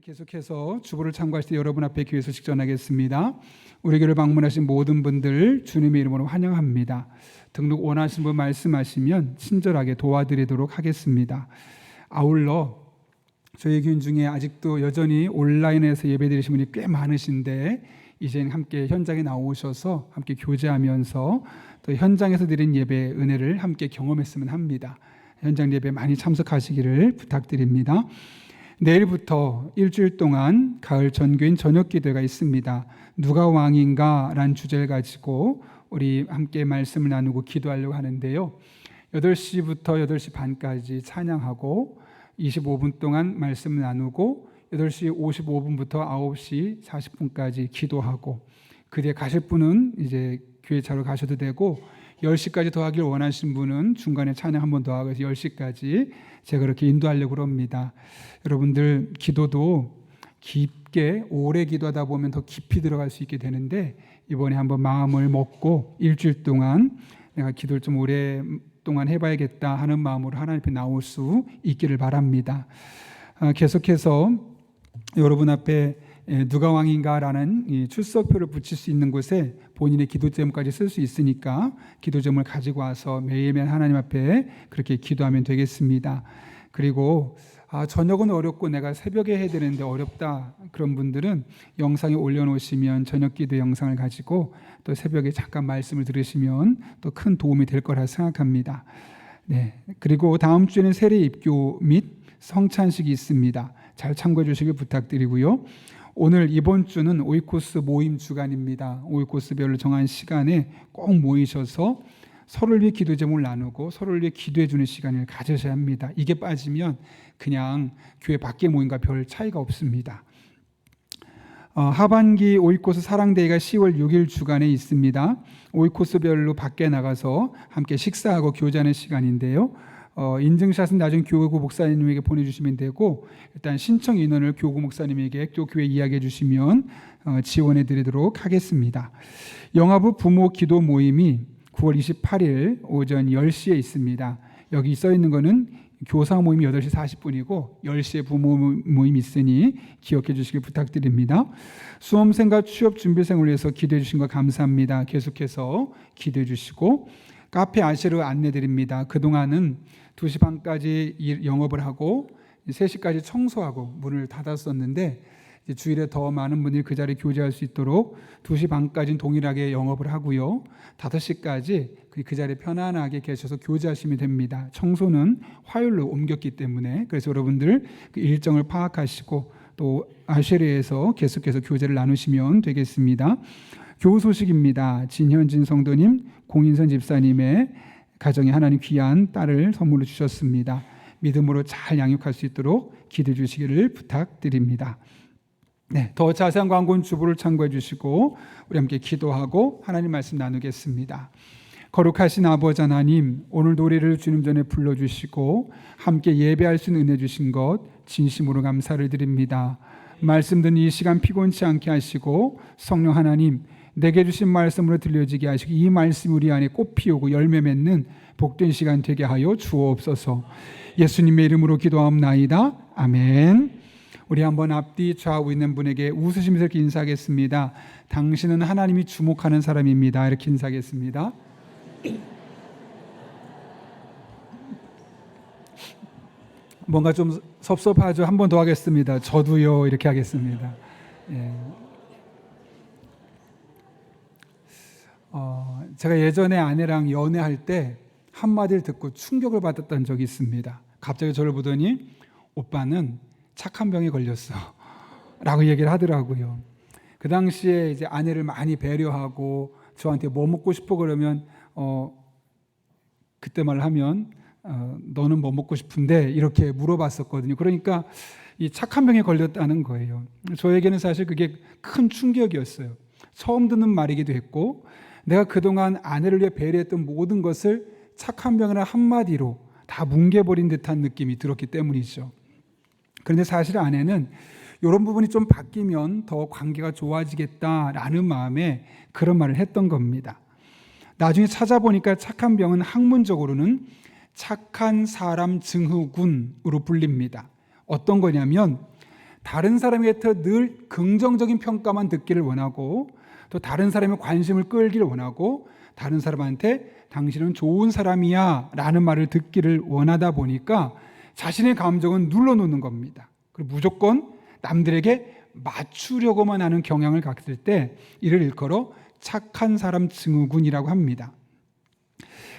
계속해서 주보를 참고하실 때 여러분 앞에 교회 소식 전하겠습니다. 우리 교회를 방문하신 모든 분들 주님의 이름으로 환영합니다. 등록 원하시는 분 말씀하시면 친절하게 도와드리도록 하겠습니다. 아울러 저희 교인 중에 아직도 여전히 온라인에서 예배드리신 분이 꽤 많으신데 이제는 함께 현장에 나오셔서 함께 교제하면서 또 현장에서 드린 예배의 은혜를 함께 경험했으면 합니다. 현장 예배 많이 참석하시기를 부탁드립니다. 내일부터 일주일 동안 가을 전교인 저녁 기도가 있습니다. 누가 왕인가 라는 주제를 가지고 우리 함께 말씀을 나누고 기도하려고 하는데요. 8시부터 8시 반까지 찬양하고 25분 동안 말씀을 나누고 8시 55분부터 9시 40분까지 기도하고 그 뒤에 가실 분은 이제 교회 차로 가셔도 되고 10시까지 더 하길 원하시는 분은 중간에 찬양 한 번 더 하고 10시까지 제가 그렇게 인도하려고 합니다. 여러분들 기도도 깊게 오래 기도하다 보면 더 깊이 들어갈 수 있게 되는데 이번에 한번 마음을 먹고 일주일 동안 내가 기도를 좀 오랫동안 해봐야겠다 하는 마음으로 하나님 앞에 나올 수 있기를 바랍니다. 계속해서 여러분 앞에 누가 왕인가라는 이 출석표를 붙일 수 있는 곳에 본인의 기도 제목까지 쓸 수 있으니까 기도 제목을 가지고 와서 매일매일 하나님 앞에 그렇게 기도하면 되겠습니다. 그리고 저녁은 어렵고 내가 새벽에 해야 되는데 어렵다 그런 분들은 영상에 올려놓으시면 저녁 기도 영상을 가지고 또 새벽에 잠깐 말씀을 들으시면 또 큰 도움이 될 거라 생각합니다. 네. 그리고 다음 주에는 세례 입교 및 성찬식이 있습니다. 잘 참고해 주시길 부탁드리고요. 오늘 이번 주는 오이코스 모임 주간입니다. 오이코스별로 정한 시간에 꼭 모이셔서 서로를 위해 기도 제목을 나누고 서로를 위해 기도해 주는 시간을 가져셔야 합니다. 이게 빠지면 그냥 교회 밖에 모임과 별 차이가 없습니다. 하반기 오이코스 사랑데이가 10월 6일 주간에 있습니다. 오이코스별로 밖에 나가서 함께 식사하고 교제하는 시간인데요. 인증샷은 나중에 교구 목사님에게 보내주시면 되고 일단 신청 인원을 교구 목사님에게 또 교회 이야기해 주시면 지원해 드리도록 하겠습니다. 영화부 부모 기도 모임이 9월 28일 오전 10시에 있습니다. 여기 써 있는 거는 교사 모임이 8시 40분이고 10시에 부모 모임이 있으니 기억해 주시길 부탁드립니다. 수험생과 취업 준비생을 위해서 기도해 주신 거 감사합니다. 계속해서 기도해 주시고 카페 아시르 안내 드립니다. 그동안은 2시 반까지 영업을 하고 3시까지 청소하고 문을 닫았었는데 주일에 더 많은 분들이 그 자리에 교제할 수 있도록 2시 반까지는 동일하게 영업을 하고요. 5시까지 그 자리에 편안하게 계셔서 교제하시면 됩니다. 청소는 화요일로 옮겼기 때문에 그래서 여러분들 그 일정을 파악하시고 또 아쉐르에서 계속해서 교제를 나누시면 되겠습니다. 교우 소식입니다. 진현진 성도님, 공인선 집사님의 가정에 하나님 귀한 딸을 선물로 주셨습니다. 믿음으로 잘 양육할 수 있도록 기도해 주시기를 부탁드립니다. 네, 더 자세한 광고는 주보를 참고해 주시고 우리 함께 기도하고 하나님 말씀 나누겠습니다. 거룩하신 아버지 하나님, 오늘 노래를 주님 전에 불러주시고 함께 예배할 수 있는 은혜 주신 것 진심으로 감사를 드립니다. 말씀 듣는 이 시간 피곤치 않게 하시고 성령 하나님 내게 주신 말씀으로 들려지게 하시고 이 말씀이 우리 안에 꽃 피우고 열매 맺는 복된 시간 되게 하여 주옵소서. 예수님의 이름으로 기도하옵나이다. 아멘. 우리 한번 앞뒤 좌우 있는 분에게 웃으시면서 이렇게 인사하겠습니다. 당신은 하나님이 주목하는 사람입니다. 이렇게 인사하겠습니다. 뭔가 좀 섭섭하죠? 한 번 더 하겠습니다. 저도요. 이렇게 하겠습니다. 예. 제가 예전에 아내랑 연애할 때 한마디를 듣고 충격을 받았던 적이 있습니다. 갑자기 저를 보더니 오빠는 착한 병에 걸렸어 라고 얘기를 하더라고요. 그 당시에 이제 아내를 많이 배려하고 저한테 뭐 먹고 싶어 그러면 그때 말하면 너는 뭐 먹고 싶은데 이렇게 물어봤었거든요. 그러니까 이 착한 병에 걸렸다는 거예요. 저에게는 사실 그게 큰 충격이었어요. 처음 듣는 말이기도 했고 내가 그동안 아내를 위해 배려했던 모든 것을 착한 병이라는 한마디로 다 뭉개버린 듯한 느낌이 들었기 때문이죠. 그런데 사실 아내는 이런 부분이 좀 바뀌면 더 관계가 좋아지겠다라는 마음에 그런 말을 했던 겁니다. 나중에 찾아보니까 착한 병은 학문적으로는 착한 사람 증후군으로 불립니다. 어떤 거냐면 다른 사람에게 늘 긍정적인 평가만 듣기를 원하고, 또 다른 사람의 관심을 끌기를 원하고, 다른 사람한테 당신은 좋은 사람이야 라는 말을 듣기를 원하다 보니까 자신의 감정은 눌러놓는 겁니다. 그리고 무조건 남들에게 맞추려고만 하는 경향을 갖을 때 이를 일컬어 착한 사람 증후군이라고 합니다.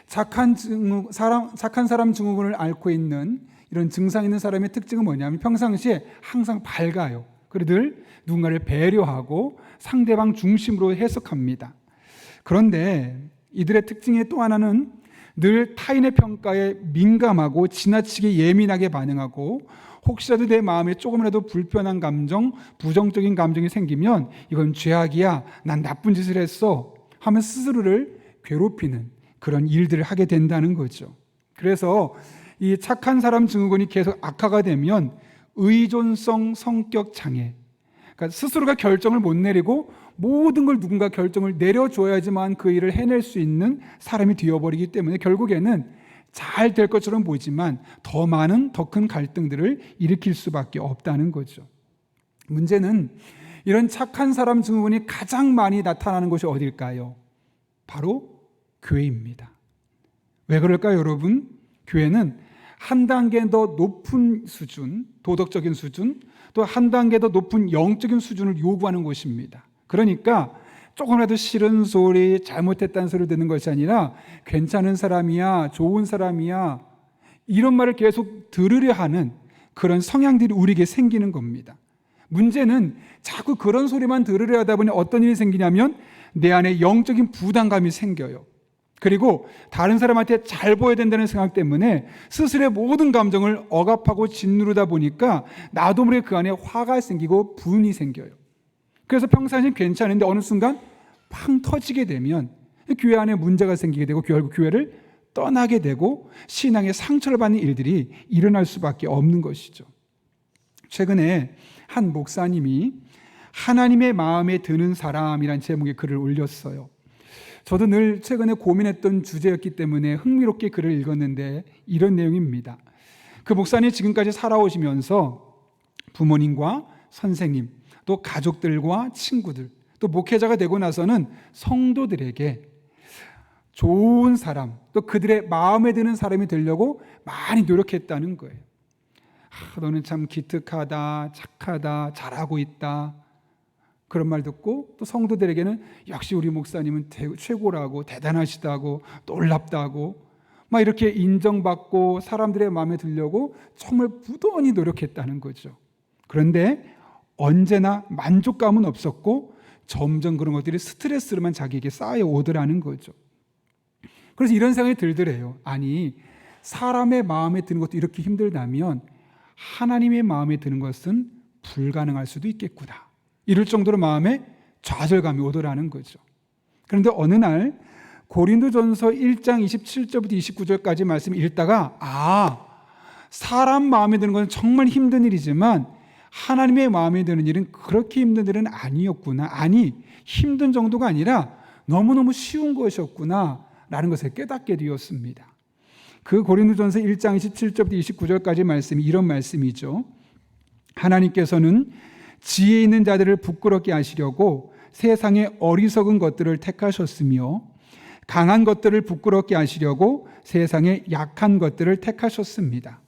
착한 사람 증후군을 앓고 있는 이런 증상 있는 사람의 특징은 뭐냐면 평상시에 항상 밝아요. 그리고 늘 누군가를 배려하고 상대방 중심으로 해석합니다. 그런데 이들의 특징 의 또 하나는 늘 타인의 평가에 민감하고 지나치게 예민하게 반응하고, 혹시라도 내 마음에 조금이라도 불편한 감정, 부정적인 감정이 생기면 이건 죄악이야, 난 나쁜 짓을 했어 하면 스스로를 괴롭히는 그런 일들을 하게 된다는 거죠. 그래서 이 착한 사람 증후군이 계속 악화가 되면 의존성 성격 장애, 그러니까 스스로가 결정을 못 내리고 모든 걸 누군가 결정을 내려줘야지만 그 일을 해낼 수 있는 사람이 되어버리기 때문에 결국에는 잘 될 것처럼 보이지만 더 많은, 더 큰 갈등들을 일으킬 수밖에 없다는 거죠. 문제는 이런 착한 사람 증후군이 가장 많이 나타나는 곳이 어딜까요? 바로 교회입니다. 왜 그럴까요, 여러분? 교회는 한 단계 더 높은 수준, 도덕적인 수준, 또 한 단계 더 높은 영적인 수준을 요구하는 곳입니다. 그러니까 조금이라도 싫은 소리, 잘못했다는 소리를 듣는 것이 아니라 괜찮은 사람이야, 좋은 사람이야, 이런 말을 계속 들으려 하는 그런 성향들이 우리에게 생기는 겁니다. 문제는 자꾸 그런 소리만 들으려 하다 보니 어떤 일이 생기냐면 내 안에 영적인 부담감이 생겨요. 그리고 다른 사람한테 잘 보여야 된다는 생각 때문에 스스로의 모든 감정을 억압하고 짓누르다 보니까 나도 모르게 그 안에 화가 생기고 분이 생겨요. 그래서 평상시엔 괜찮은데 어느 순간 팡 터지게 되면 교회 안에 문제가 생기게 되고 결국 교회를 떠나게 되고 신앙의 상처를 받는 일들이 일어날 수밖에 없는 것이죠. 최근에 한 목사님이 하나님의 마음에 드는 사람이란 제목의 글을 올렸어요. 저도 늘 최근에 고민했던 주제였기 때문에 흥미롭게 글을 읽었는데 이런 내용입니다. 그 목사님이 지금까지 살아오시면서 부모님과 선생님, 또 가족들과 친구들, 또 목회자가 되고 나서는 성도들에게 좋은 사람, 또 그들의 마음에 드는 사람이 되려고 많이 노력했다는 거예요. 너는 참 기특하다, 착하다, 잘하고 있다, 그런 말 듣고 또 성도들에게는 역시 우리 목사님은 최고라고, 대단하시다고, 놀랍다고 막 이렇게 인정받고 사람들의 마음에 들려고 정말 부단히 노력했다는 거죠. 그런데 언제나 만족감은 없었고 점점 그런 것들이 스트레스로만 자기에게 쌓여오더라는 거죠. 그래서 이런 생각이 들더래요. 아니, 사람의 마음에 드는 것도 이렇게 힘들다면 하나님의 마음에 드는 것은 불가능할 수도 있겠구나, 이럴 정도로 마음에 좌절감이 오더라는 거죠. 그런데 어느 날 고린도전서 1장 27절부터 29절까지 말씀을 읽다가 사람 마음에 드는 것은 정말 힘든 일이지만 하나님의 마음에 드는 일은 그렇게 힘든 일은 아니었구나, 아니 힘든 정도가 아니라 너무너무 쉬운 것이었구나 라는 것을 깨닫게 되었습니다. 그 고린도전서 1장 27절부터 29절까지 말씀이 이런 말씀이죠. 하나님께서는 지혜 있는 자들을 부끄럽게 하시려고 세상의 어리석은 것들을 택하셨으며 강한 것들을 부끄럽게 하시려고 세상의 약한 것들을 택하셨습니다.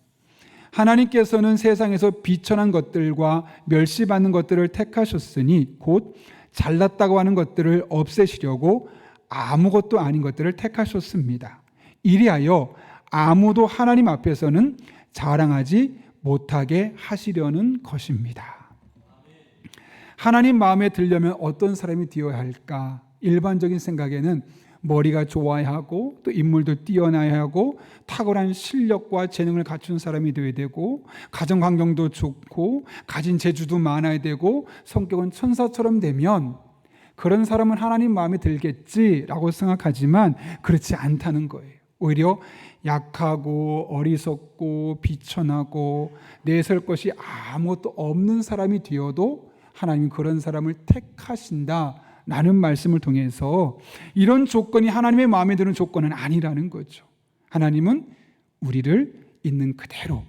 하나님께서는 세상에서 비천한 것들과 멸시받는 것들을 택하셨으니 곧 잘났다고 하는 것들을 없애시려고 아무것도 아닌 것들을 택하셨습니다. 이리하여 아무도 하나님 앞에서는 자랑하지 못하게 하시려는 것입니다. 하나님 마음에 들려면 어떤 사람이 되어야 할까? 일반적인 생각에는 머리가 좋아야 하고 또 인물도 뛰어나야 하고 탁월한 실력과 재능을 갖춘 사람이 되어야 되고 가정 환경도 좋고 가진 재주도 많아야 되고 성격은 천사처럼 되면 그런 사람은 하나님 마음에 들겠지라고 생각하지만 그렇지 않다는 거예요. 오히려 약하고 어리석고 비천하고 내세울 것이 아무것도 없는 사람이 되어도 하나님은 그런 사람을 택하신다라는 말씀을 통해서 이런 조건이 하나님의 마음에 드는 조건은 아니라는 거죠. 하나님은 우리를 있는 그대로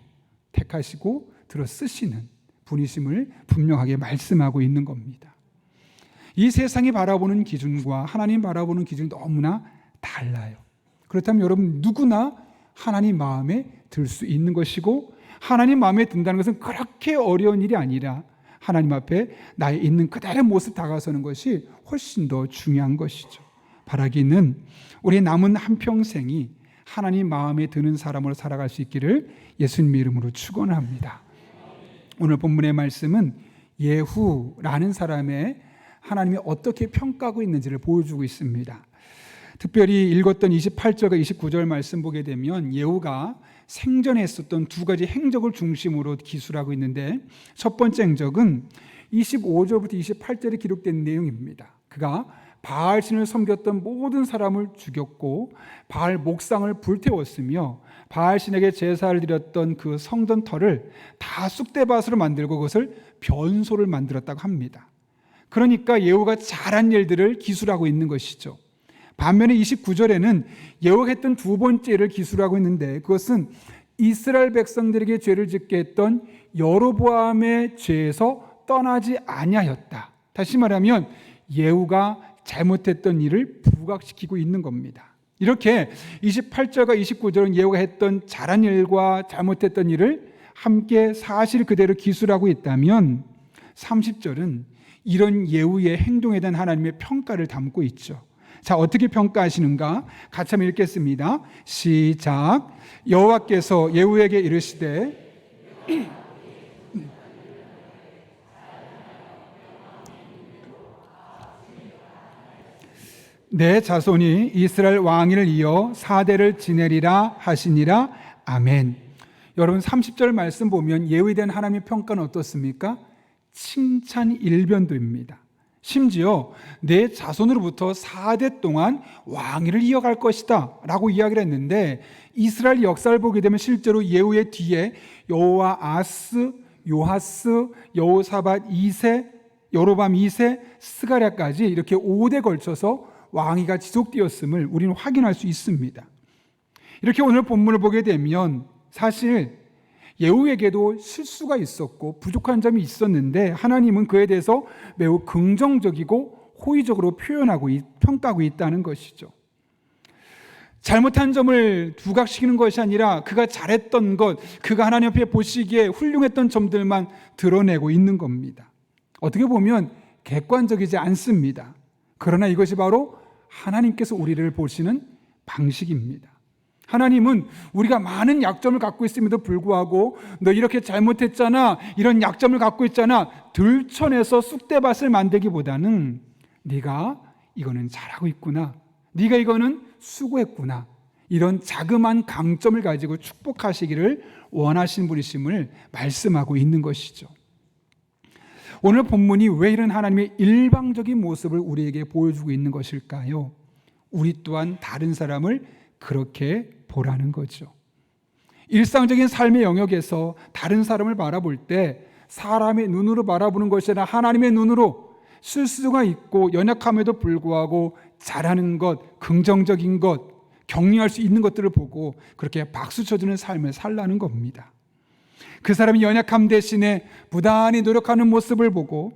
택하시고 들어 쓰시는 분이심을 분명하게 말씀하고 있는 겁니다. 이 세상이 바라보는 기준과 하나님 바라보는 기준이 너무나 달라요. 그렇다면 여러분 누구나 하나님 마음에 들 수 있는 것이고, 하나님 마음에 든다는 것은 그렇게 어려운 일이 아니라 하나님 앞에 나의 있는 그대로의 모습 다가서는 것이 훨씬 더 중요한 것이죠. 바라기는 우리 남은 한평생이 하나님 마음에 드는 사람으로 살아갈 수 있기를 예수님 이름으로 축원합니다. 오늘 본문의 말씀은 예후라는 사람의 하나님이 어떻게 평가하고 있는지를 보여주고 있습니다. 특별히 읽었던 28절과 29절 말씀 보게 되면 예후가 생전에 했었던 두 가지 행적을 중심으로 기술하고 있는데, 첫 번째 행적은 25절부터 28절에 기록된 내용입니다. 그가 바알신을 섬겼던 모든 사람을 죽였고 바알 목상을 불태웠으며 바알신에게 제사를 드렸던 그 성전 터를 다 쑥대밭으로 만들고 그것을 변소를 만들었다고 합니다. 그러니까 예후가 잘한 일들을 기술하고 있는 것이죠. 반면에 29절에는 예후가 했던 두 번째 일을 기술하고 있는데, 그것은 이스라엘 백성들에게 죄를 짓게 했던 여로보암의 죄에서 떠나지 아니하였다. 다시 말하면 예후가 잘못했던 일을 부각시키고 있는 겁니다. 이렇게 28절과 29절은 예후가 했던 잘한 일과 잘못했던 일을 함께 사실 그대로 기술하고 있다면, 30절은 이런 예후의 행동에 대한 하나님의 평가를 담고 있죠. 자, 어떻게 평가하시는가? 같이 한번 읽겠습니다. 시작. 여호와께서 예후에게 이르시되 내 자손이 이스라엘 왕위를 이어 4대를 지내리라 하시니라. 아멘. 여러분 30절 말씀 보면 예후에 대한 하나님의 평가는 어떻습니까? 칭찬 일변도입니다. 심지어 내 자손으로부터 4대 동안 왕위를 이어갈 것이다 라고 이야기를 했는데, 이스라엘 역사를 보게 되면 실제로 예후의 뒤에 여호아스, 요하스, 여호사밧 2세, 여로밤 2세, 스가랴까지 이렇게 5대 걸쳐서 왕위가 지속되었음을 우리는 확인할 수 있습니다. 이렇게 오늘 본문을 보게 되면 사실 예후에게도 실수가 있었고 부족한 점이 있었는데, 하나님은 그에 대해서 매우 긍정적이고 호의적으로 평가하고 있다는 것이죠. 잘못한 점을 부각시키는 것이 아니라 그가 잘했던 것, 그가 하나님 앞에 보시기에 훌륭했던 점들만 드러내고 있는 겁니다. 어떻게 보면 객관적이지 않습니다. 그러나 이것이 바로 하나님께서 우리를 보시는 방식입니다. 하나님은 우리가 많은 약점을 갖고 있음에도 불구하고 너 이렇게 잘못했잖아, 이런 약점을 갖고 있잖아, 들춰내서 쑥대밭을 만들기보다는 네가 이거는 잘하고 있구나, 네가 이거는 수고했구나, 이런 자그마한 강점을 가지고 축복하시기를 원하시는 분이심을 말씀하고 있는 것이죠. 오늘 본문이 왜 이런 하나님의 일방적인 모습을 우리에게 보여주고 있는 것일까요? 우리 또한 다른 사람을 그렇게 보라는 거죠. 일상적인 삶의 영역에서 다른 사람을 바라볼 때 사람의 눈으로 바라보는 것이 아니라 하나님의 눈으로 실수가 있고 연약함에도 불구하고 잘하는 것, 긍정적인 것, 격려할 수 있는 것들을 보고 그렇게 박수 쳐주는 삶을 살라는 겁니다. 그 사람이 연약함 대신에 부단히 노력하는 모습을 보고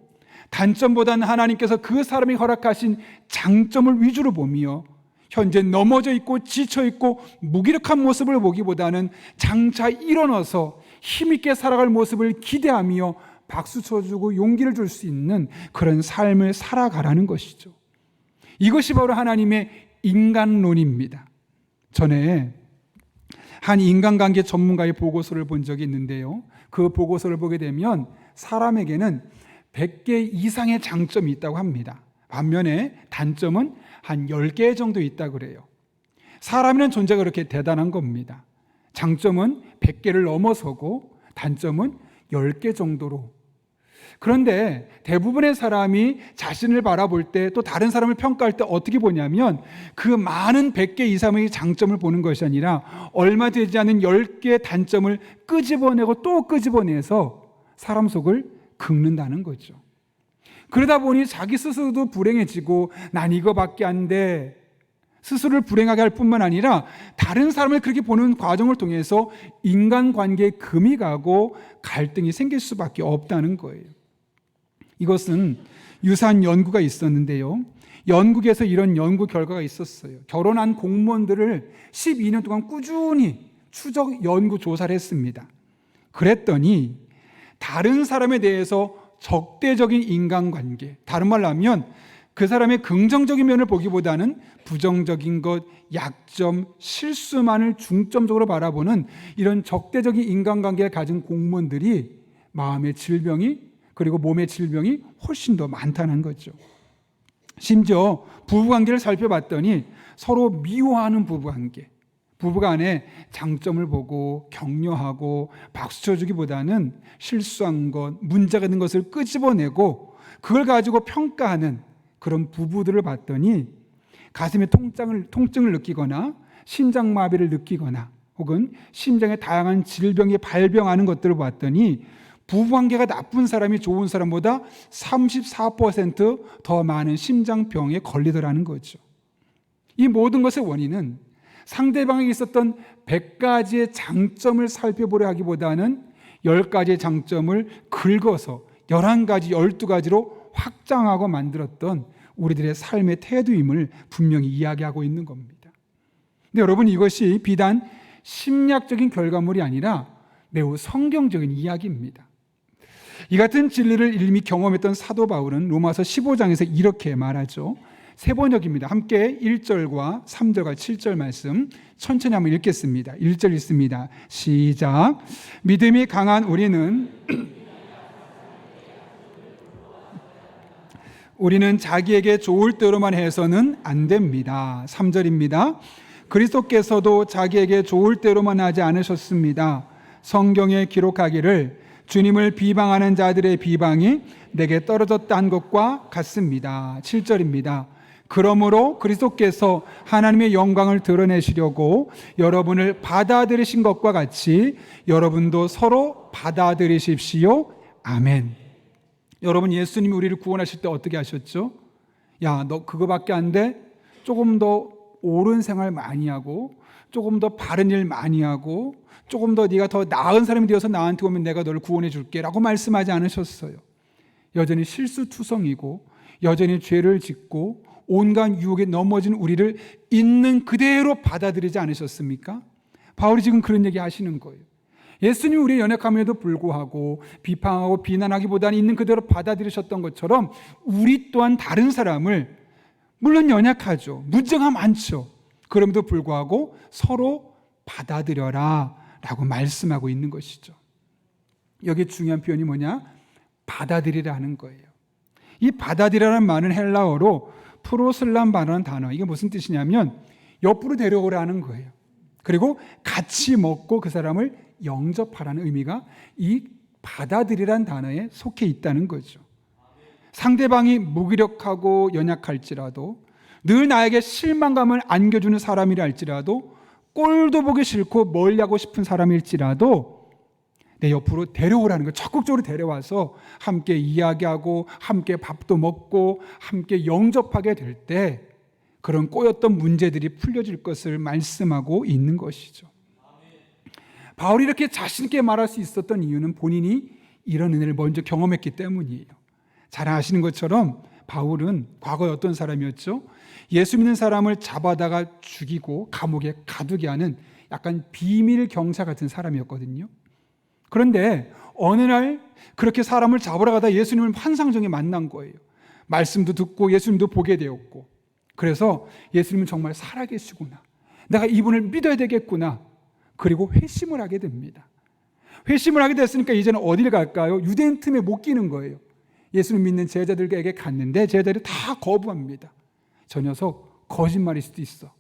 단점보다는 하나님께서 그 사람이 허락하신 장점을 위주로 보며 현재 넘어져 있고 지쳐 있고 무기력한 모습을 보기보다는 장차 일어나서 힘있게 살아갈 모습을 기대하며 박수 쳐주고 용기를 줄 수 있는 그런 삶을 살아가라는 것이죠. 이것이 바로 하나님의 인간론입니다. 전에 한 인간관계 전문가의 보고서를 본 적이 있는데요, 그 보고서를 보게 되면 사람에게는 100개 이상의 장점이 있다고 합니다. 반면에 단점은 한 10개 정도 있다고 그래요. 사람이라는 존재가 그렇게 대단한 겁니다. 장점은 100개를 넘어서고 단점은 10개 정도로. 그런데 대부분의 사람이 자신을 바라볼 때, 또 다른 사람을 평가할 때 어떻게 보냐면 그 많은 100개 이상의 장점을 보는 것이 아니라 얼마 되지 않은 10개의 단점을 끄집어내고 또 끄집어내서 사람 속을 긁는다는 거죠. 그러다 보니 자기 스스로도 불행해지고 난 이거밖에 안 돼, 스스로를 불행하게 할 뿐만 아니라 다른 사람을 그렇게 보는 과정을 통해서 인간관계에 금이 가고 갈등이 생길 수밖에 없다는 거예요. 이것은 유사한 연구가 있었는데요. 영국에서 이런 연구 결과가 있었어요. 결혼한 공무원들을 12년 동안 꾸준히 추적 연구 조사를 했습니다. 그랬더니 다른 사람에 대해서 적대적인 인간관계, 다른 말로 하면 그 사람의 긍정적인 면을 보기보다는 부정적인 것, 약점, 실수만을 중점적으로 바라보는 이런 적대적인 인간관계를 가진 공무원들이 마음의 질병이 그리고 몸의 질병이 훨씬 더 많다는 거죠. 심지어 부부관계를 살펴봤더니 서로 미워하는 부부관계, 부부간의 장점을 보고 격려하고 박수 쳐주기보다는 실수한 것, 문제가 된 것을 끄집어내고 그걸 가지고 평가하는 그런 부부들을 봤더니 가슴에 통증을 느끼거나 심장마비를 느끼거나 혹은 심장에 다양한 질병이 발병하는 것들을 봤더니 부부관계가 나쁜 사람이 좋은 사람보다 34% 더 많은 심장병에 걸리더라는 거죠. 이 모든 것의 원인은 상대방에게 있었던 100가지의 장점을 살펴보려 하기보다는 10가지의 장점을 긁어서 11가지, 12가지로 확장하고 만들었던 우리들의 삶의 태도임을 분명히 이야기하고 있는 겁니다. 근데 여러분, 이것이 비단 심리학적인 결과물이 아니라 매우 성경적인 이야기입니다. 이 같은 진리를 이미 경험했던 사도 바울은 로마서 15장에서 이렇게 말하죠. 세 번역입니다. 함께 1절과 3절과 7절 말씀 천천히 한번 읽겠습니다. 1절 읽습니다. 시작. 믿음이 강한 우리는 자기에게 좋을 대로만 해서는 안 됩니다. 3절입니다. 그리스도께서도 자기에게 좋을 대로만 하지 않으셨습니다. 성경에 기록하기를 주님을 비방하는 자들의 비방이 내게 떨어졌다는 것과 같습니다. 7절입니다. 그러므로 그리스도께서 하나님의 영광을 드러내시려고 여러분을 받아들이신 것과 같이 여러분도 서로 받아들이십시오. 아멘. 여러분, 예수님이 우리를 구원하실 때 어떻게 하셨죠? 야, 너 그거밖에 안 돼? 조금 더 옳은 생활 많이 하고 조금 더 바른 일 많이 하고 조금 더 네가 더 나은 사람이 되어서 나한테 오면 내가 너를 구원해 줄게 라고 말씀하지 않으셨어요. 여전히 실수투성이고 여전히 죄를 짓고 온갖 유혹에 넘어진 우리를 있는 그대로 받아들이지 않으셨습니까? 바울이 지금 그런 얘기 하시는 거예요. 예수님이 우리의 연약함에도 불구하고 비판하고 비난하기보다는 있는 그대로 받아들이셨던 것처럼 우리 또한 다른 사람을, 물론 연약하죠, 문제가 많죠, 그럼에도 불구하고 서로 받아들여라 라고 말씀하고 있는 것이죠. 여기 중요한 표현이 뭐냐? 받아들이라는 거예요. 이 받아들이라는 말은 헬라어로 프로슬람바라는 단어, 이게 무슨 뜻이냐면 옆으로 데려오라는 거예요. 그리고 같이 먹고 그 사람을 영접하라는 의미가 이 받아들이라는 단어에 속해 있다는 거죠. 상대방이 무기력하고 연약할지라도, 늘 나에게 실망감을 안겨주는 사람이라 할지라도, 꼴도 보기 싫고 멀리하고 싶은 사람일지라도 내 옆으로 데려오라는 거예요. 적극적으로 데려와서 함께 이야기하고 함께 밥도 먹고 함께 영접하게 될 때 그런 꼬였던 문제들이 풀려질 것을 말씀하고 있는 것이죠. 바울이 이렇게 자신 있게 말할 수 있었던 이유는 본인이 이런 은혜를 먼저 경험했기 때문이에요. 잘 아시는 것처럼 바울은 과거에 어떤 사람이었죠? 예수 믿는 사람을 잡아다가 죽이고 감옥에 가두게 하는 약간 비밀 경사 같은 사람이었거든요. 그런데 어느 날 그렇게 사람을 잡으러 가다 예수님을 환상적에 만난 거예요. 말씀도 듣고 예수님도 보게 되었고, 그래서 예수님은 정말 살아계시구나, 내가 이분을 믿어야 되겠구나, 그리고 회심을 하게 됩니다. 회심을 하게 됐으니까 이제는 어디를 갈까요? 유대인 틈에 못 끼는 거예요. 예수님 믿는 제자들에게 갔는데 제자들이 다 거부합니다. 저 녀석 거짓말일 수도 있어.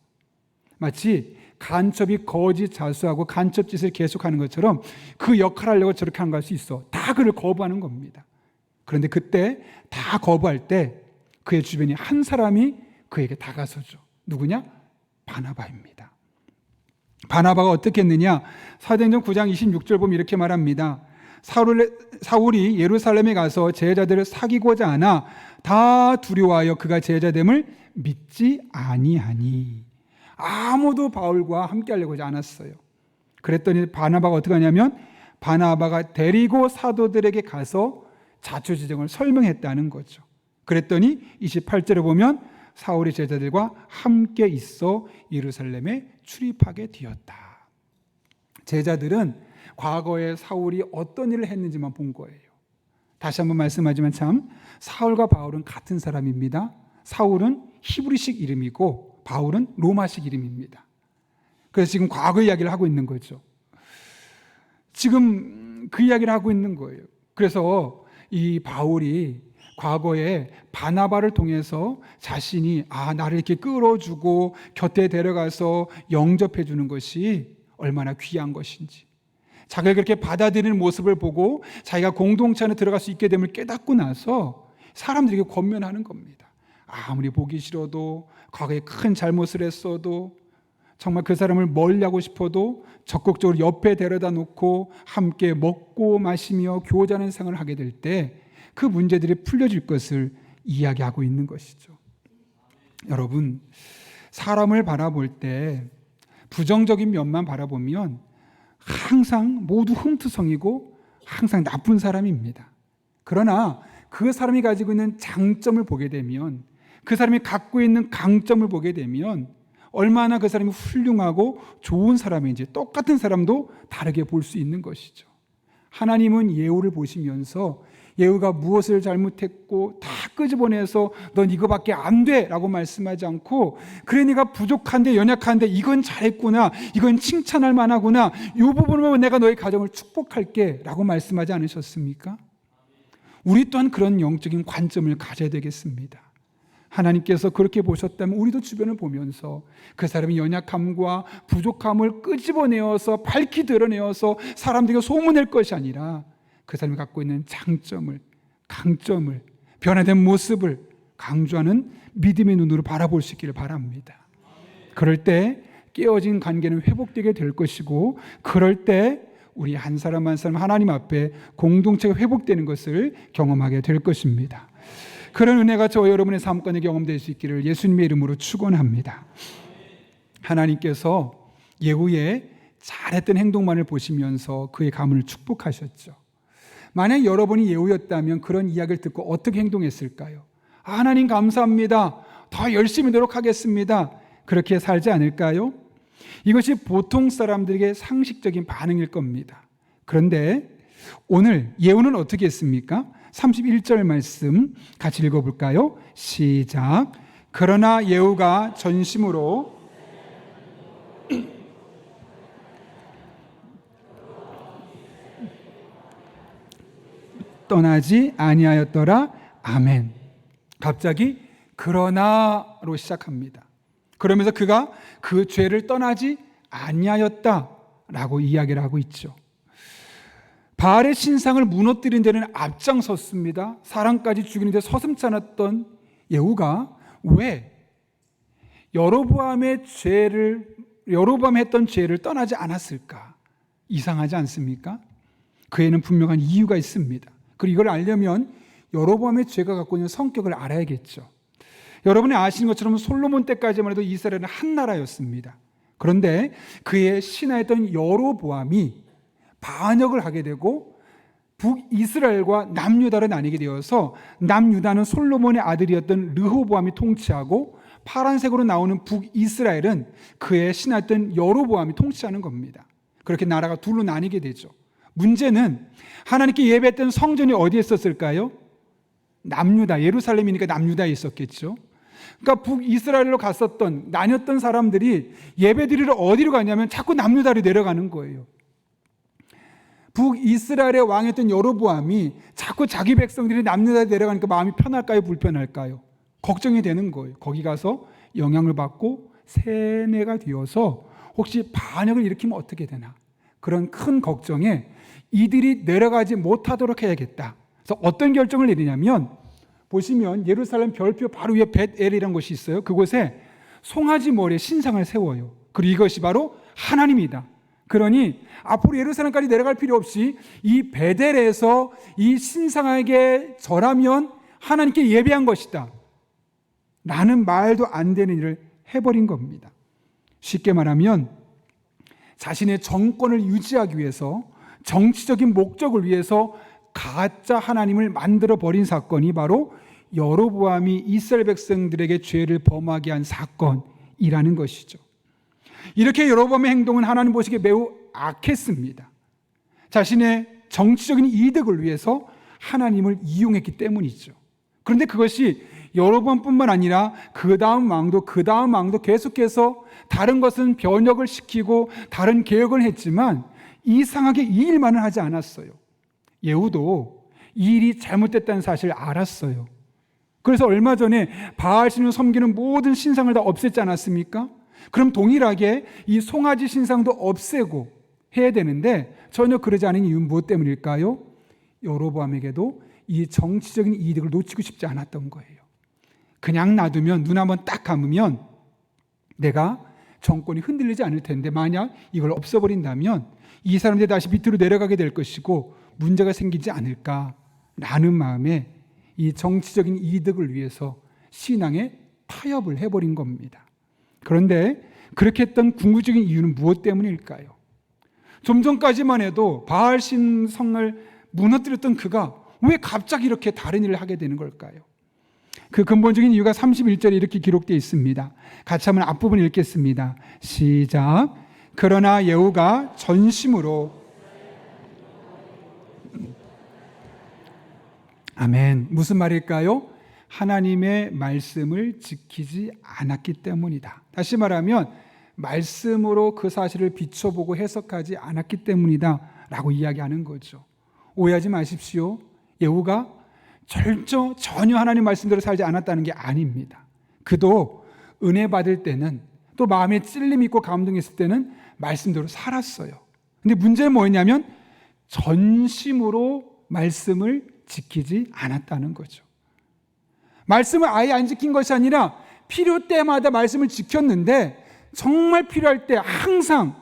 마치 간첩이 거짓 자수하고 간첩 짓을 계속하는 것처럼 그 역할을 하려고 저렇게 한 걸 수 있어. 다 그를 거부하는 겁니다. 그런데 그때 다 거부할 때 그의 주변에 한 사람이 그에게 다가서죠. 누구냐? 바나바입니다. 바나바가 어떻게 했느냐? 사도행전 9장 26절 보면 이렇게 말합니다. 사울이 예루살렘에 가서 제자들을 사귀고자 하나 다 두려워하여 그가 제자됨을 믿지 아니하니. 아무도 바울과 함께 하려고 하지 않았어요. 그랬더니 바나바가 어떻게 하냐면 바나바가 데리고 사도들에게 가서 자초지종을 설명했다는 거죠. 그랬더니 28절에 보면 사울이 제자들과 함께 있어 예루살렘에 출입하게 되었다. 제자들은 과거에 사울이 어떤 일을 했는지만 본 거예요. 다시 한번 말씀하지만 참 사울과 바울은 같은 사람입니다. 사울은 히브리식 이름이고 바울은 로마식 이름입니다. 그래서 지금 과거 이야기를 하고 있는 거죠. 지금 그 이야기를 하고 있는 거예요. 그래서 이 바울이 과거에 바나바를 통해서 자신이 나를 이렇게 끌어주고 곁에 데려가서 영접해 주는 것이 얼마나 귀한 것인지, 자기가 그렇게 받아들이는 모습을 보고 자기가 공동체 안에 들어갈 수 있게 됨을 깨닫고 나서 사람들에게 권면하는 겁니다. 아무리 보기 싫어도, 과거에 큰 잘못을 했어도, 정말 그 사람을 멀리하고 싶어도 적극적으로 옆에 데려다 놓고 함께 먹고 마시며 교제하는 생활을 하게 될 때 그 문제들이 풀려질 것을 이야기하고 있는 것이죠. 여러분, 사람을 바라볼 때 부정적인 면만 바라보면 항상 모두 흠투성이고 항상 나쁜 사람입니다. 그러나 그 사람이 가지고 있는 장점을 보게 되면, 그 사람이 갖고 있는 강점을 보게 되면 얼마나 그 사람이 훌륭하고 좋은 사람인지 똑같은 사람도 다르게 볼 수 있는 것이죠. 하나님은 예후를 보시면서 예후가 무엇을 잘못했고 다 끄집어내서 넌 이거밖에 안 돼 라고 말씀하지 않고, 그래 네가 부족한데 연약한데 이건 잘했구나, 이건 칭찬할 만하구나, 이 부분으로 내가 너의 가정을 축복할게 라고 말씀하지 않으셨습니까? 우리 또한 그런 영적인 관점을 가져야 되겠습니다. 하나님께서 그렇게 보셨다면 우리도 주변을 보면서 그 사람의 연약함과 부족함을 끄집어내어서 밝히 드러내어서 사람들에게 소문낼 것이 아니라 그 사람이 갖고 있는 장점을, 강점을, 변화된 모습을 강조하는 믿음의 눈으로 바라볼 수 있기를 바랍니다. 그럴 때 깨어진 관계는 회복되게 될 것이고, 그럴 때 우리 한 사람 한 사람 하나님 앞에 공동체가 회복되는 것을 경험하게 될 것입니다. 그런 은혜가 저와 여러분의 삶 가운데 경험될 수 있기를 예수님의 이름으로 축원합니다. 하나님께서 예후의 잘했던 행동만을 보시면서 그의 가문을 축복하셨죠. 만약 여러분이 예후였다면 그런 이야기를 듣고 어떻게 행동했을까요? 하나님 감사합니다, 더 열심히 노력하겠습니다, 그렇게 살지 않을까요? 이것이 보통 사람들에게 상식적인 반응일 겁니다. 그런데 오늘 예후는 어떻게 했습니까? 31절 말씀 같이 읽어볼까요? 시작. 그러나 예후가 전심으로 떠나지 아니하였더라. 아멘. 갑자기 그러나로 시작합니다. 그러면서 그가 그 죄를 떠나지 아니하였다라고 이야기를 하고 있죠. 바알의 신상을 무너뜨린 데는 앞장섰습니다. 사람까지 죽이는 데 서슴지 않았던 예후가 왜 여로보암이 했던 죄를 떠나지 않았을까? 이상하지 않습니까? 그에는 분명한 이유가 있습니다. 그리고 이걸 알려면 여로보암의 죄가 갖고 있는 성격을 알아야겠죠. 여러분이 아시는 것처럼 솔로몬 때까지만 해도 이스라엘은 한 나라였습니다. 그런데 그의 신하였던 여로보암이 반역을 하게 되고 북이스라엘과 남유다로 나뉘게 되어서 남유다는 솔로몬의 아들이었던 르호보암이 통치하고, 파란색으로 나오는 북이스라엘은 그의 신하였던 여로보암이 통치하는 겁니다. 그렇게 나라가 둘로 나뉘게 되죠. 문제는 하나님께 예배했던 성전이 어디에 있었을까요? 남유다, 예루살렘이니까 남유다에 있었겠죠. 그러니까 북이스라엘로 갔었던, 나뉘었던 사람들이 예배드리러 어디로 가냐면 자꾸 남유다로 내려가는 거예요. 북이스라엘의 왕이었던 여로보암이 자꾸 자기 백성들이 남유다에 내려가니까 마음이 편할까요? 불편할까요? 걱정이 되는 거예요. 거기 가서 영향을 받고 세뇌가 되어서 혹시 반역을 일으키면 어떻게 되나, 그런 큰 걱정에 이들이 내려가지 못하도록 해야겠다. 그래서 어떤 결정을 내리냐면, 보시면 예루살렘 별표 바로 위에 벳엘이라는 곳이 있어요. 그곳에 송아지 머리에 신상을 세워요. 그리고 이것이 바로 하나님이다. 그러니 앞으로 예루살렘까지 내려갈 필요 없이 이 벳엘에서 이 신상에게 절하면 하나님께 예배한 것이다 라는 말도 안 되는 일을 해버린 겁니다. 쉽게 말하면 자신의 정권을 유지하기 위해서, 정치적인 목적을 위해서 가짜 하나님을 만들어 버린 사건이 바로 여로보암이 이스라엘 백성들에게 죄를 범하게 한 사건이라는 것이죠. 이렇게 여로보암의 행동은 하나님 보시기에 매우 악했습니다. 자신의 정치적인 이득을 위해서 하나님을 이용했기 때문이죠. 그런데 그것이 여로보암뿐만 아니라 그 다음 왕도 계속해서 다른 것은 변혁을 시키고 다른 개혁을 했지만 이상하게 이 일만은 하지 않았어요. 예후도 이 일이 잘못됐다는 사실을 알았어요. 그래서 얼마 전에 바알 신을 섬기는 모든 신상을 다 없앴지 않았습니까? 그럼 동일하게 이 송아지 신상도 없애고 해야 되는데 전혀 그러지 않은 이유는 무엇 때문일까요? 여로보암에게도 이 정치적인 이득을 놓치고 싶지 않았던 거예요. 그냥 놔두면, 눈 한번 딱 감으면 내가 정권이 흔들리지 않을 텐데 만약 이걸 없애버린다면 이 사람들이 다시 밑으로 내려가게 될 것이고 문제가 생기지 않을까라는 마음에 이 정치적인 이득을 위해서 신앙에 타협을 해버린 겁니다. 그런데 그렇게 했던 궁극적인 이유는 무엇 때문일까요? 좀 전까지만 해도 바알 신성을 무너뜨렸던 그가 왜 갑자기 이렇게 다른 일을 하게 되는 걸까요? 그 근본적인 이유가 31절에 이렇게 기록되어 있습니다. 같이 한번 앞부분 읽겠습니다. 시작. 그러나 예후가 전심으로, 아멘. 무슨 말일까요? 하나님의 말씀을 지키지 않았기 때문이다. 다시 말하면 말씀으로 그 사실을 비춰보고 해석하지 않았기 때문이다 라고 이야기하는 거죠. 오해하지 마십시오. 예후가 전혀 하나님 말씀대로 살지 않았다는 게 아닙니다. 그도 은혜 받을 때는, 또 마음에 찔림이 있고 감동했을 때는 말씀대로 살았어요. 근데 문제는 뭐였냐면 전심으로 말씀을 지키지 않았다는 거죠. 말씀을 아예 안 지킨 것이 아니라 필요 때마다 말씀을 지켰는데 정말 필요할 때 항상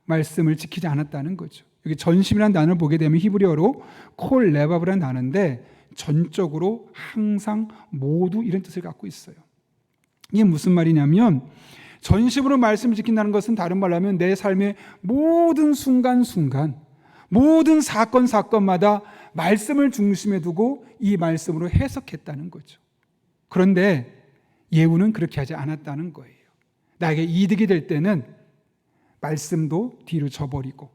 말씀을 지키지 않았다는 거죠. 여기 전심이라는 단어를 보게 되면 히브리어로 콜 레바브라는 단어인데 전적으로, 항상, 모두 이런 뜻을 갖고 있어요. 이게 무슨 말이냐면 전심으로 말씀을 지킨다는 것은 다른 말로 하면 내 삶의 모든 순간순간, 모든 사건마다 말씀을 중심에 두고 이 말씀으로 해석했다는 거죠. 그런데 예후는 그렇게 하지 않았다는 거예요. 나에게 이득이 될 때는 말씀도 뒤로 져버리고,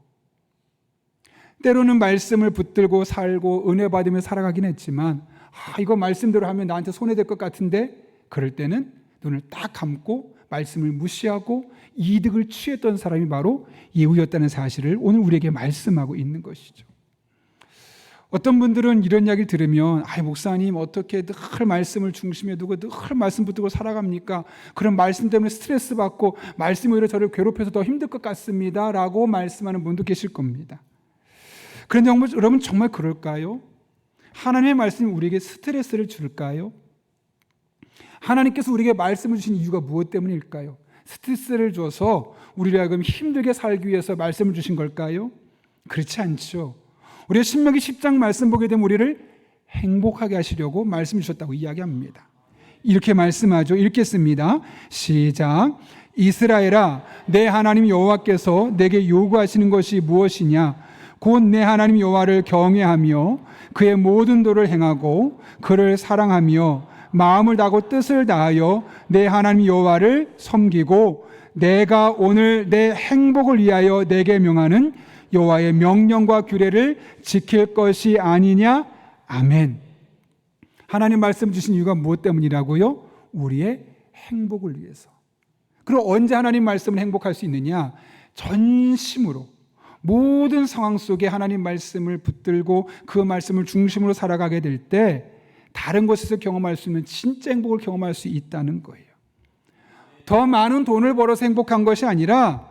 때로는 말씀을 붙들고 살고 은혜 받으며 살아가긴 했지만 이거 말씀대로 하면 나한테 손해될 것 같은데, 그럴 때는 눈을 딱 감고 말씀을 무시하고 이득을 취했던 사람이 바로 예후였다는 사실을 오늘 우리에게 말씀하고 있는 것이죠. 어떤 분들은 이런 이야기를 들으면 목사님 어떻게 늘 말씀을 중심에 두고 늘 말씀 붙들고 살아갑니까? 그런 말씀 때문에 스트레스 받고 말씀이 오히려 저를 괴롭혀서 더 힘들 것 같습니다 라고 말씀하는 분도 계실 겁니다. 그런데 여러분 정말 그럴까요? 하나님의 말씀이 우리에게 스트레스를 줄까요? 하나님께서 우리에게 말씀을 주신 이유가 무엇 때문일까요? 스트레스를 줘서 우리를 하여금 힘들게 살기 위해서 말씀을 주신 걸까요? 그렇지 않죠. 우리가 신명기 10장 말씀 보게 되면 우리를 행복하게 하시려고 말씀 주셨다고 이야기합니다. 이렇게 말씀하죠. 읽겠습니다. 시작. 이스라엘아, 내 하나님 여호와께서 내게 요구하시는 것이 무엇이냐? 곧 내 하나님 여호와를 경외하며 그의 모든 도를 행하고 그를 사랑하며 마음을 다하고 뜻을 다하여 내 하나님 여호와를 섬기고 내가 오늘 내 행복을 위하여 내게 명하는 여호와의 명령과 규례를 지킬 것이 아니냐? 아멘. 하나님 말씀 주신 이유가 무엇 때문이라고요? 우리의 행복을 위해서. 그럼 언제 하나님 말씀을 행복할 수 있느냐? 전심으로 모든 상황 속에 하나님 말씀을 붙들고 그 말씀을 중심으로 살아가게 될 때 다른 곳에서 경험할 수 있는 진짜 행복을 경험할 수 있다는 거예요. 더 많은 돈을 벌어서 행복한 것이 아니라,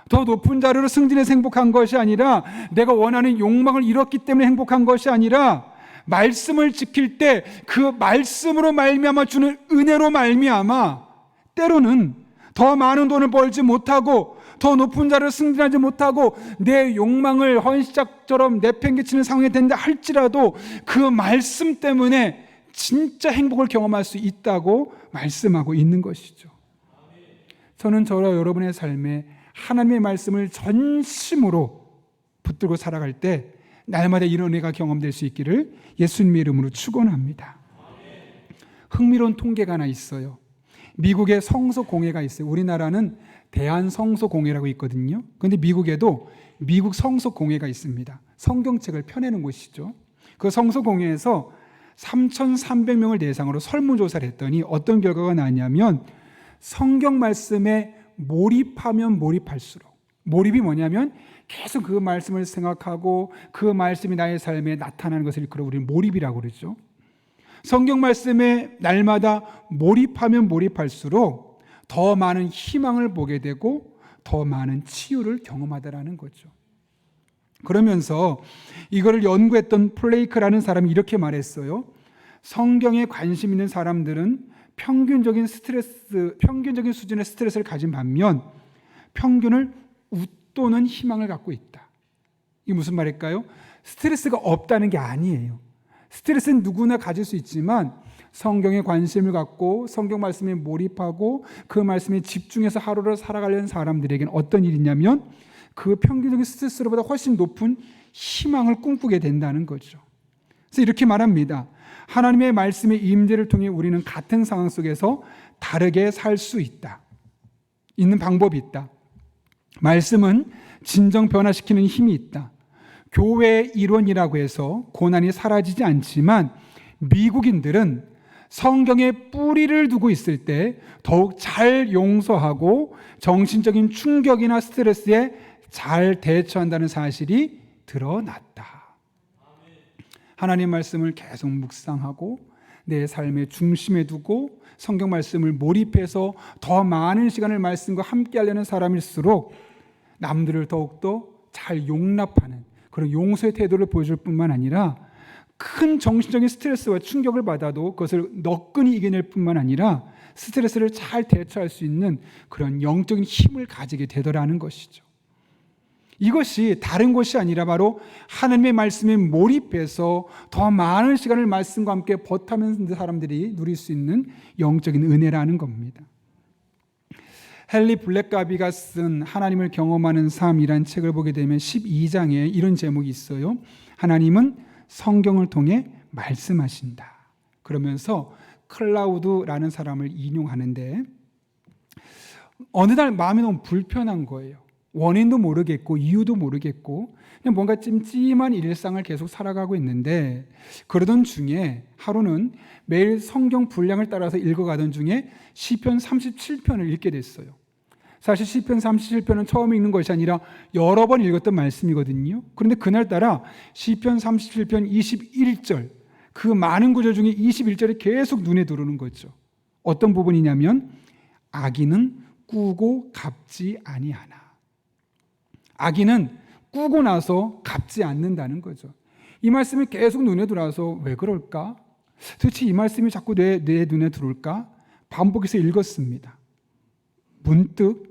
더 높은 자리로 승진해서 행복한 것이 아니라, 내가 원하는 욕망을 이뤘기 때문에 행복한 것이 아니라, 말씀을 지킬 때 그 말씀으로 말미암아 주는 은혜로 말미암아 때로는 더 많은 돈을 벌지 못하고 더 높은 자리를 승진하지 못하고 내 욕망을 헌시작처럼 내팽개치는 상황이 된다 할지라도 그 말씀 때문에 진짜 행복을 경험할 수 있다고 말씀하고 있는 것이죠. 저는 저와 여러분의 삶에 하나님의 말씀을 전심으로 붙들고 살아갈 때 날마다 이런 은혜가 경험될 수 있기를 예수님의 이름으로 축원합니다. 흥미로운 통계가 하나 있어요. 미국의 성서 공회가 있어요. 우리나라는 대한 성서 공회라고 있거든요. 그런데 미국에도 미국 성서 공회가 있습니다. 성경책을 펴내는 곳이죠. 그 성서 공회에서 3,300명을 대상으로 설문조사를 했더니 어떤 결과가 나왔냐면 성경 말씀에 몰입하면 몰입할수록, 몰입이 뭐냐면 계속 그 말씀을 생각하고 그 말씀이 나의 삶에 나타나는 것을 일컬어 우리는 몰입이라고 그러죠. 성경 말씀에 날마다 몰입하면 몰입할수록 더 많은 희망을 보게 되고 더 많은 치유를 경험하더라는 거죠. 그러면서 이거를 연구했던 플레이크라는 사람이 이렇게 말했어요. 성경에 관심 있는 사람들은 평균적인 수준의 스트레스를 가진 반면 평균을 웃도는 희망을 갖고 있다. 이게 무슨 말일까요? 스트레스가 없다는 게 아니에요. 스트레스는 누구나 가질 수 있지만 성경에 관심을 갖고 성경 말씀에 몰입하고 그 말씀에 집중해서 하루를 살아가려는 사람들에게는 어떤 일이냐면 그 평균적인 스트레스보다 훨씬 높은 희망을 꿈꾸게 된다는 거죠. 그래서 이렇게 말합니다. 하나님의 말씀의 임재를 통해 우리는 같은 상황 속에서 다르게 살 수 있다. 있는 방법이 있다. 말씀은 진정 변화시키는 힘이 있다. 교회의 일원이라고 해서 고난이 사라지지 않지만 미국인들은 성경에 뿌리를 두고 있을 때 더욱 잘 용서하고 정신적인 충격이나 스트레스에 잘 대처한다는 사실이 드러났다. 하나님 말씀을 계속 묵상하고 내 삶의 중심에 두고 성경 말씀을 몰입해서 더 많은 시간을 말씀과 함께 하려는 사람일수록 남들을 더욱더 잘 용납하는 그런 용서의 태도를 보여줄 뿐만 아니라 큰 정신적인 스트레스와 충격을 받아도 그것을 너끈히 이겨낼 뿐만 아니라 스트레스를 잘 대처할 수 있는 그런 영적인 힘을 가지게 되더라는 것이죠. 이것이 다른 것이 아니라 바로 하나님의 말씀에 몰입해서 더 많은 시간을 말씀과 함께 버타면서 사람들이 누릴 수 있는 영적인 은혜라는 겁니다. 헨리 블랙가비가 쓴 하나님을 경험하는 삶이란 책을 보게 되면 12장에 이런 제목이 있어요. 하나님은 성경을 통해 말씀하신다. 그러면서 클라우드라는 사람을 인용하는데 어느 날 마음이 너무 불편한 거예요. 원인도 모르겠고 이유도 모르겠고 그냥 뭔가 찜찜한 일상을 계속 살아가고 있는데 그러던 중에 하루는 매일 성경 분량을 따라서 읽어가던 중에 시편 37편을 읽게 됐어요. 사실 시편 37편은 처음 읽는 것이 아니라 여러 번 읽었던 말씀이거든요. 그런데 그날따라 시편 37편 21절 그 많은 구절 중에 21절이 계속 눈에 들어오는 거죠. 어떤 부분이냐면 악인은 꾸고 갚지 아니하나. 악인은 꾸고 나서 갚지 않는다는 거죠. 이 말씀이 계속 눈에 들어와서 왜 그럴까? 도대체 이 말씀이 자꾸 내 눈에 들어올까? 반복해서 읽었습니다. 문득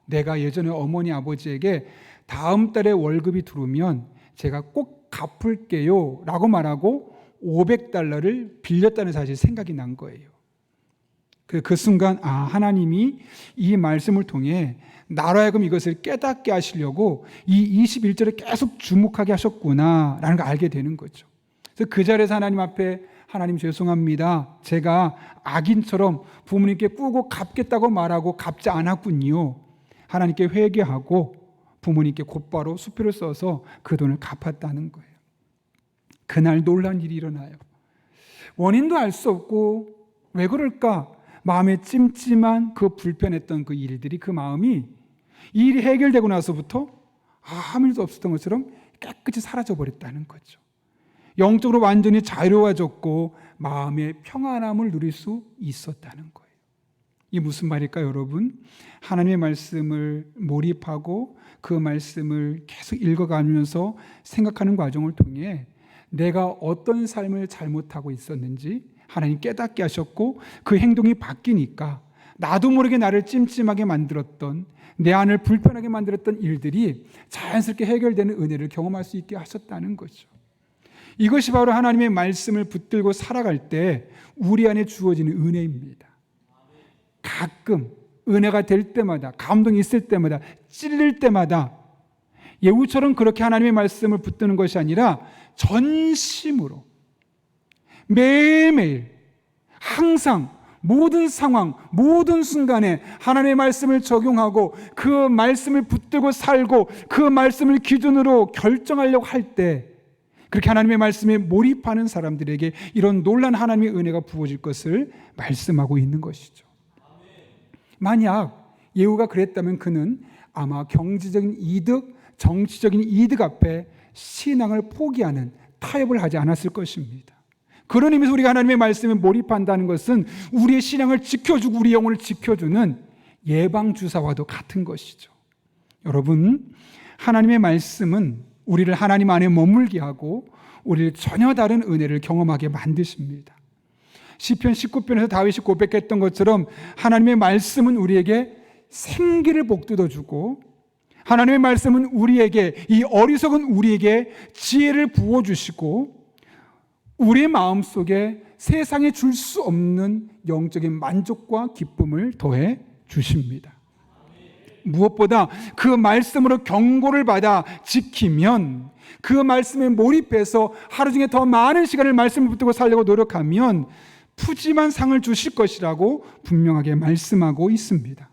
내가 예전에 어머니 아버지에게 다음 달에 월급이 들어오면 제가 꼭 갚을게요 라고 말하고 $500를 빌렸다는 사실이 생각이 난 거예요. 그 순간 하나님이 이 말씀을 통해 나로 하여금 이것을 깨닫게 하시려고 이 21절에 계속 주목하게 하셨구나 라는 걸 알게 되는 거죠. 그래서 그 자리에서 하나님 앞에 하나님 죄송합니다. 제가 악인처럼 부모님께 꾸고 갚겠다고 말하고 갚지 않았군요. 하나님께 회개하고 부모님께 곧바로 수표를 써서 그 돈을 갚았다는 거예요. 그날 놀란 일이 일어나요. 원인도 알 수 없고 왜 그럴까? 마음에 찜찜한 그 불편했던 그 일들이 그 마음이 이 일이 해결되고 나서부터 아무 일도 없었던 것처럼 깨끗이 사라져 버렸다는 거죠. 영적으로 완전히 자유로워졌고 마음의 평안함을 누릴 수 있었다는 거예요. 이게 무슨 말일까요, 여러분? 하나님의 말씀을 몰입하고 그 말씀을 계속 읽어가면서 생각하는 과정을 통해 내가 어떤 삶을 잘못하고 있었는지 하나님 깨닫게 하셨고 그 행동이 바뀌니까 나도 모르게 나를 찜찜하게 만들었던 내 안을 불편하게 만들었던 일들이 자연스럽게 해결되는 은혜를 경험할 수 있게 하셨다는 거죠. 이것이 바로 하나님의 말씀을 붙들고 살아갈 때 우리 안에 주어지는 은혜입니다. 가끔 은혜가 될 때마다, 감동이 있을 때마다, 찔릴 때마다 예후처럼 그렇게 하나님의 말씀을 붙드는 것이 아니라 전심으로 매일매일 항상 모든 상황, 모든 순간에 하나님의 말씀을 적용하고 그 말씀을 붙들고 살고 그 말씀을 기준으로 결정하려고 할 때, 그렇게 하나님의 말씀에 몰입하는 사람들에게 이런 놀라운 하나님의 은혜가 부어질 것을 말씀하고 있는 것이죠. 만약 예후가 그랬다면 그는 아마 경제적인 이득, 정치적인 이득 앞에 신앙을 포기하는, 타협을 하지 않았을 것입니다. 그런 의미에서 우리가 하나님의 말씀에 몰입한다는 것은 우리의 신앙을 지켜주고 우리 영혼을 지켜주는 예방주사와도 같은 것이죠. 여러분, 하나님의 말씀은 우리를 하나님 안에 머물게 하고 우리를 전혀 다른 은혜를 경험하게 만드십니다. 시편 19편에서 다윗이 고백했던 것처럼 하나님의 말씀은 우리에게 생기를 복돋아주고, 하나님의 말씀은 우리에게, 이 어리석은 우리에게 지혜를 부어주시고 우리의 마음속에 세상에 줄 수 없는 영적인 만족과 기쁨을 더해 주십니다. 무엇보다 그 말씀으로 경고를 받아 지키면, 그 말씀에 몰입해서 하루 중에 더 많은 시간을 말씀을 붙들고 살려고 노력하면 푸짐한 상을 주실 것이라고 분명하게 말씀하고 있습니다.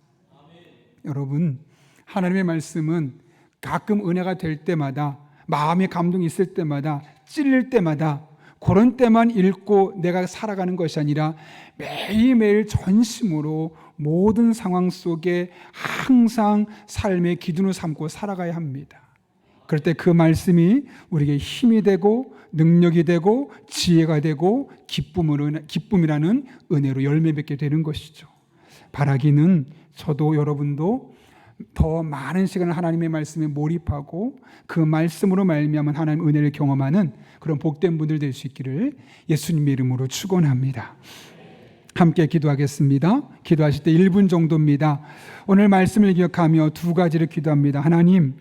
여러분, 하나님의 말씀은 가끔 은혜가 될 때마다, 마음의 감동이 있을 때마다, 찔릴 때마다, 그런 때만 읽고 내가 살아가는 것이 아니라 매일매일 전심으로 모든 상황 속에 항상 삶의 기준으로 삼고 살아가야 합니다. 그럴 때 그 말씀이 우리에게 힘이 되고 능력이 되고 지혜가 되고 기쁨이라는 은혜로 열매 맺게 되는 것이죠. 바라기는 저도 여러분도 더 많은 시간을 하나님의 말씀에 몰입하고 그 말씀으로 말미암은 하나님의 은혜를 경험하는 그런 복된 분들 될 수 있기를 예수님의 이름으로 축원합니다. 함께 기도하겠습니다. 기도하실 때 1분 정도입니다. 오늘 말씀을 기억하며 두 가지를 기도합니다. 하나님,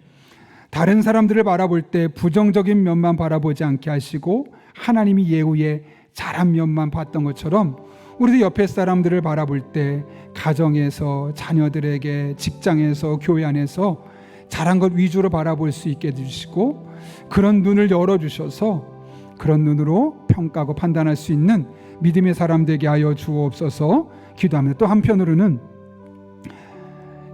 다른 사람들을 바라볼 때 부정적인 면만 바라보지 않게 하시고 하나님이 예후의 잘한 면만 봤던 것처럼 우리도 옆에 사람들을 바라볼 때 가정에서, 자녀들에게, 직장에서, 교회 안에서 잘한 것 위주로 바라볼 수 있게 해주시고 그런 눈을 열어주셔서 그런 눈으로 평가하고 판단할 수 있는 믿음의 사람 되게 하여 주옵소서 기도합니다. 또 한편으로는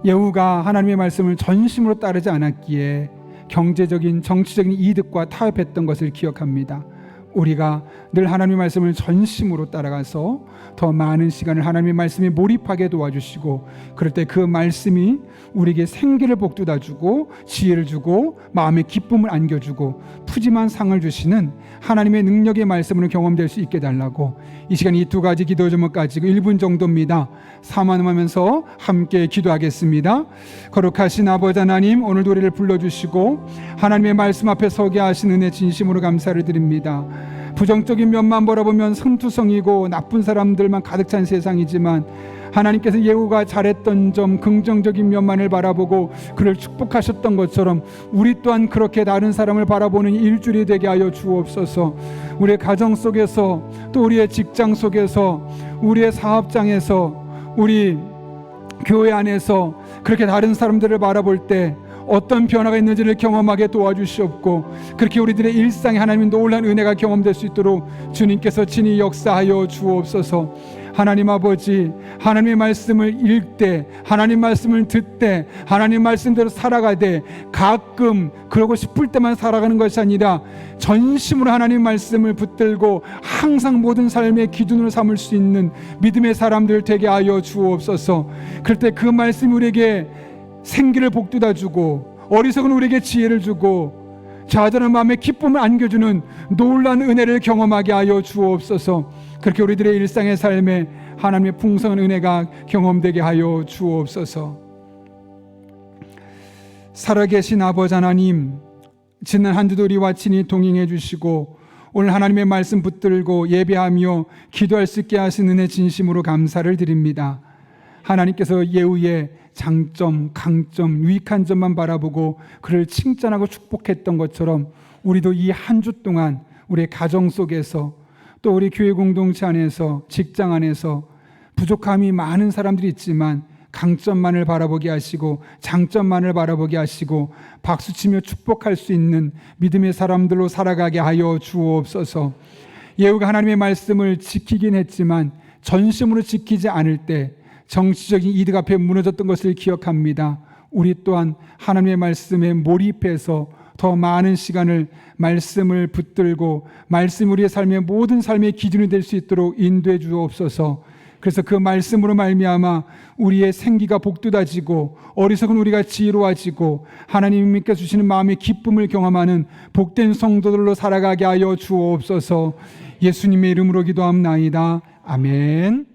예후가 하나님의 말씀을 전심으로 따르지 않았기에 경제적인, 정치적인 이득과 타협했던 것을 기억합니다. 우리가 늘 하나님의 말씀을 전심으로 따라가서 더 많은 시간을 하나님의 말씀에 몰입하게 도와주시고, 그럴 때 그 말씀이 우리에게 생기를 복돋아주고 지혜를 주고 마음의 기쁨을 안겨주고 푸짐한 상을 주시는 하나님의 능력의 말씀으로 경험될 수 있게 달라고, 이 시간 이 두 가지 기도 제목 가지고 1분 정도입니다. 사모하면서 함께 기도하겠습니다. 거룩하신 아버지 하나님, 오늘도 우리를 불러주시고 하나님의 말씀 앞에 서게 하신 은혜 진심으로 감사를 드립니다. 부정적인 면만 바라보면 성투성이고 나쁜 사람들만 가득 찬 세상이지만 하나님께서 예후가 잘했던 점, 긍정적인 면만을 바라보고 그를 축복하셨던 것처럼 우리 또한 그렇게 다른 사람을 바라보는 일주일이 되게 하여 주옵소서. 우리의 가정 속에서, 또 우리의 직장 속에서, 우리의 사업장에서, 우리 교회 안에서 그렇게 다른 사람들을 바라볼 때 어떤 변화가 있는지를 경험하게 도와주시옵고, 그렇게 우리들의 일상에 하나님의 놀라운 은혜가 경험될 수 있도록 주님께서 친히 역사하여 주옵소서. 하나님 아버지, 하나님의 말씀을 읽되, 하나님 말씀을 듣되, 하나님 말씀대로 살아가되, 가끔 그러고 싶을 때만 살아가는 것이 아니라 전심으로 하나님 말씀을 붙들고 항상 모든 삶의 기준으로 삼을 수 있는 믿음의 사람들 되게 하여 주옵소서. 그럴 때 그 말씀이 우리에게 생기를 복돋아주고 어리석은 우리에게 지혜를 주고 좌절한 마음에 기쁨을 안겨주는 놀라운 은혜를 경험하게 하여 주옵소서. 그렇게 우리들의 일상의 삶에 하나님의 풍성한 은혜가 경험되게 하여 주옵소서. 살아계신 아버지 하나님, 지난 한 주도 우리와 친히 동행해 주시고 오늘 하나님의 말씀 붙들고 예배하며 기도할 수 있게 하신 은혜 진심으로 감사를 드립니다. 하나님께서 예후의 장점, 강점, 유익한 점만 바라보고 그를 칭찬하고 축복했던 것처럼 우리도 이 한 주 동안 우리의 가정 속에서, 또 우리 교회 공동체 안에서, 직장 안에서 부족함이 많은 사람들이 있지만 강점만을 바라보게 하시고 장점만을 바라보게 하시고 박수치며 축복할 수 있는 믿음의 사람들로 살아가게 하여 주옵소서. 예후가 하나님의 말씀을 지키긴 했지만 전심으로 지키지 않을 때 정치적인 이득 앞에 무너졌던 것을 기억합니다. 우리 또한 하나님의 말씀에 몰입해서 더 많은 시간을 말씀을 붙들고 말씀 우리의 삶의 모든 삶의 기준이 될 수 있도록 인도해 주옵소서. 그래서 그 말씀으로 말미암아 우리의 생기가 복돋아지고 어리석은 우리가 지혜로워지고 하나님께 주시는 마음의 기쁨을 경험하는 복된 성도들로 살아가게 하여 주옵소서. 예수님의 이름으로 기도합나이다. 아멘.